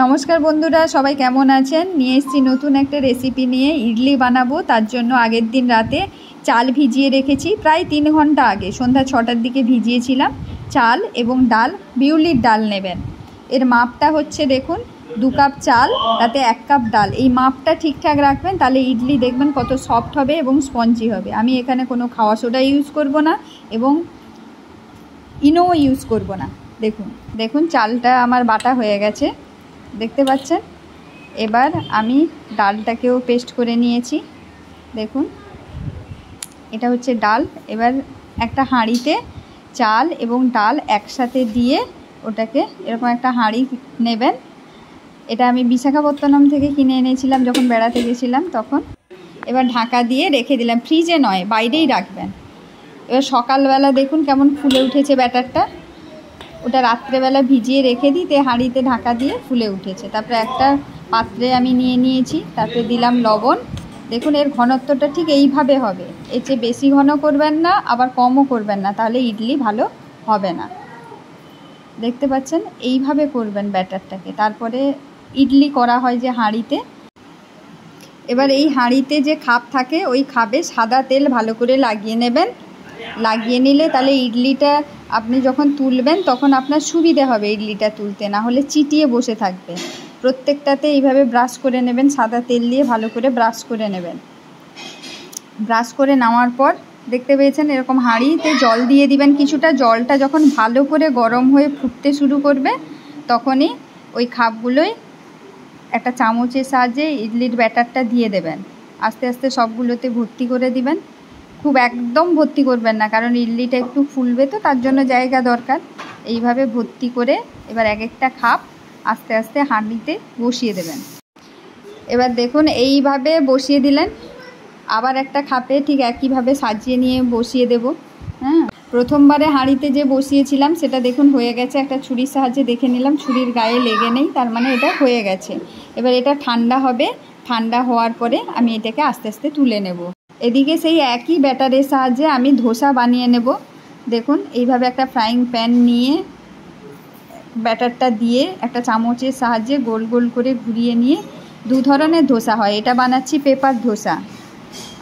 নমস্কার বন্ধুরা, সবাই কেমন আছেন? নিয়ে এসেছি নতুন একটা রেসিপি নিয়ে। ইডলি বানাবো। তার জন্য আগের দিন রাতে চাল ভিজিয়ে রেখেছি, প্রায় 3 ঘন্টা আগে, সন্ধ্যা 6টার দিকে ভিজিয়েছিলাম। চাল এবং ডাল, বিউলির ডাল নেবেন। এর মাপটা হচ্ছে দেখুন 2 কাপ চাল, তাতে 1 কাপ ডাল। এই মাপটা ঠিকঠাক রাখবেন, তাহলে ইডলি দেখবেন কত সফট হবে এবং স্পঞ্জি হবে। আমি এখানে কোনো খাওয়া সোডা ইউজ করব না এবং ইনো ইউজ করব না। দেখুন চালটা আমার বাটা হয়ে গেছে, দেখতে পাচ্ছেন। এবার আমি ডালটাকেও পেস্ট করে নিয়েছি। দেখুন এটা হচ্ছে ডাল। এবার একটা হাঁড়িতে চাল এবং ডাল একসাথে দিয়ে ওটাকে এরকম একটা হাঁড়ি নেবেন। এটা আমি বিশাখাপত্তনম থেকে কিনে এনেছিলাম যখন বেড়াতে গেছিলাম তখন। এবার ঢাকা দিয়ে রেখে দিলাম, ফ্রিজে নয়, বাইরেই রাখবেন। এবার সকালবেলা দেখুন কেমন ফুলে উঠেছে ব্যাটারটা। ওটা রাত্রেবেলা ভিজিয়ে রেখে দিতে হাঁড়িতে ঢাকা দিয়ে ফুলে উঠেছে। তারপরে একটা পাত্রে আমি নিয়ে নিয়েছি, তারপরে দিলাম লবণ। দেখুন এর ঘনত্বটা ঠিক এইভাবে হবে, এর চেয়ে বেশি ঘন করবেন না, আবার কমও করবেন না, তাহলে ইডলি ভালো হবে না। দেখতে পাচ্ছেন, এইভাবে করবেন ব্যাটারটাকে। তারপরে ইডলি করা হয় যে হাঁড়িতে। এবার এই হাঁড়িতে যে খাপ থাকে, ওই খাপে সাদা তেল ভালো করে লাগিয়ে নেবেন। লাগিয়ে নিলে তাহলে ইডলিটা আপনি যখন তুলবেন তখন আপনার সুবিধে হবে ইডলিটা তুলতে, না হলে চিটিয়ে বসে থাকবে। প্রত্যেকটাতে এইভাবে ব্রাশ করে নেবেন, সাদা তেল দিয়ে ভালো করে ব্রাশ করে নেবেন। ব্রাশ করে নেওয়ার পর দেখতে পেয়েছেন এরকম হাঁড়িতে জল দিয়ে দিবেন কিছুটা। জলটা যখন ভালো করে গরম হয়ে ফুটতে শুরু করবে তখনই ওই খাপগুলোই একটা চামচের সাহায্যে ইডলির ব্যাটারটা দিয়ে দেবেন। আস্তে আস্তে সবগুলোতে ভর্তি করে দিবেন। খুব একদম ভর্তি করবেন না, কারণ ইডলিটা একটু ফুলবে, তো তার জন্য জায়গা দরকার। এইভাবে ভর্তি করে এবার এক একটা খাপ আস্তে আস্তে হাঁড়িতে বসিয়ে দেবেন। এবার দেখুন এইভাবে বসিয়ে দিলেন। আবার একটা খাপে ঠিক একইভাবে সাজিয়ে নিয়ে বসিয়ে দেব। প্রথমবারে হাঁড়িতে যে বসিয়েছিলাম সেটা দেখুন হয়ে গেছে। একটা ছুরির সাহায্যে দেখে নিলাম, ছুরির গায়ে লেগে নেই, তার মানে এটা হয়ে গেছে। এবার এটা ঠান্ডা হবে। ঠান্ডা হওয়ার পরে আমি এটাকে আস্তে আস্তে তুলে নেব। এদিকে সেই একই ব্যাটারের সাহায্যে আমি ধোসা বানিয়ে নেব। দেখুন এইভাবে একটা ফ্রাইং প্যান নিয়ে ব্যাটারটা দিয়ে একটা চামচের সাহায্যে গোল গোল করে ঘুরিয়ে নিয়ে 2 ধরনের ধোসা হয়। এটা বানাচ্ছি পেপার ধোসা,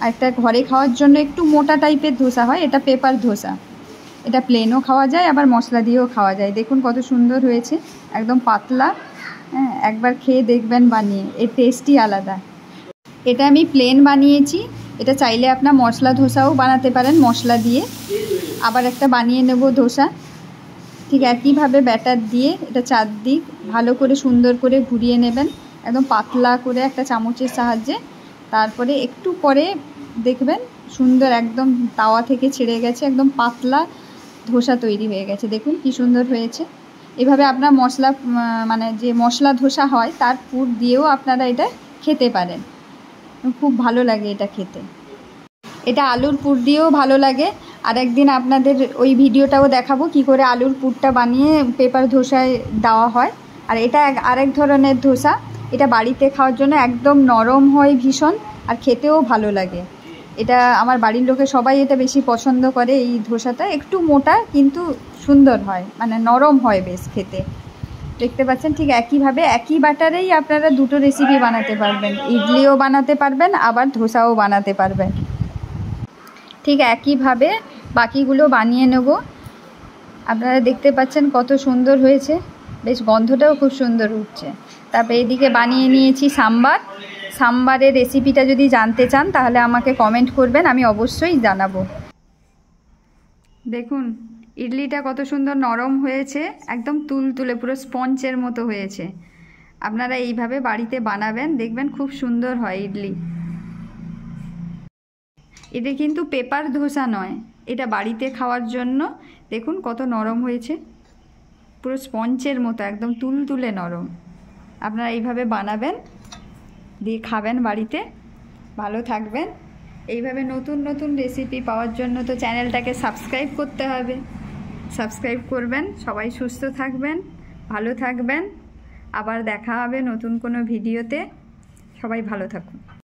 আর একটা ঘরে খাওয়ার জন্য একটু মোটা টাইপের ধোসা হয়, এটা পেপার ধোসা। এটা প্লেনও খাওয়া যায়, আবার মশলা দিয়েও খাওয়া যায়। দেখুন কত সুন্দর হয়েছে, একদম পাতলা। একবার খেয়ে দেখবেন বানিয়ে, এর টেস্টই আলাদা। এটা আমি প্লেন বানিয়েছি, এটা চাইলে আপনার মশলা ধোসাও বানাতে পারেন মশলা দিয়ে। আবার একটা বানিয়ে নেব ধোসা, ঠিক একইভাবে ব্যাটার দিয়ে এটা চারদিক ভালো করে সুন্দর করে ঘুরিয়ে নেবেন, একদম পাতলা করে একটা চামচের সাহায্যে। তারপরে একটু পরে দেখবেন সুন্দর একদম তাওয়া থেকে ছেড়ে গেছে, একদম পাতলা ধোসা তৈরি হয়ে গেছে। দেখুন কি সুন্দর হয়েছে। এভাবে আপনার মশলা মানে যে মশলা ধোসা হয় তার পুর দিয়েও আপনারা এটা খেতে পারেন, খুব ভালো লাগে এটা খেতে। এটা আলুর পুর দিয়েও ভালো লাগে। আর একদিন আপনাদের ওই ভিডিওটাও দেখাবো কি করে আলুর পুরটা বানিয়ে পেপার ধোসায় দেওয়া হয়। আর এটা আরেক ধরনের ধোসা, এটা বাড়িতে খাওয়ার জন্য একদম নরম হয় ভীষণ, আর খেতেও ভালো লাগে। এটা আমার বাড়ির লোকে সবাই এটা বেশি পছন্দ করে। এই ধোসাটা একটু মোটা কিন্তু সুন্দর হয়, মানে নরম হয় বেশ খেতে। দেখতে পাচ্ছেন ঠিক একইভাবে একই ব্যাটারেই আপনারা 2টো রেসিপি বানাতে পারবেন, ইডলিও বানাতে পারবেন আবার ধোসাও বানাতে পারবেন। ঠিক একইভাবে বাকিগুলো বানিয়ে নেব। আপনারা দেখতে পাচ্ছেন কত সুন্দর হয়েছে, বেশ গন্ধটাও খুব সুন্দর উঠছে। তারপরে এদিকে বানিয়ে নিয়েছি সাম্বার। সাম্বারের রেসিপিটা যদি জানতে চান তাহলে আমাকে কমেন্ট করবেন, আমি অবশ্যই জানাবো। দেখুন ইডলিটা কত সুন্দর নরম হয়েছে, একদম তুলতুলে পুরো স্পঞ্জের মতো হয়েছে। আপনারা এইভাবে বাড়িতে বানাবেন, দেখবেন খুব সুন্দর হয় ইডলি। এটা কিন্তু পেপার ধোসা নয়, এটা বাড়িতে খাওয়ার জন্য। দেখুন কত নরম হয়েছে, পুরো স্পঞ্জের মতো একদম তুলতুলে নরম। আপনারা এইভাবে বানাবেন, দিয়ে খাবেন বাড়িতে, ভালো থাকবেন। এইভাবে নতুন নতুন রেসিপি পাওয়ার জন্য তো চ্যানেলটাকে সাবস্ক্রাইব করতে হবে, সাবস্ক্রাইব করবেন। সবাই সুস্থ থাকবেন, ভালো থাকবেন। আবার দেখা হবে নতুন কোনো ভিডিওতে। সবাই ভালো থাকুন।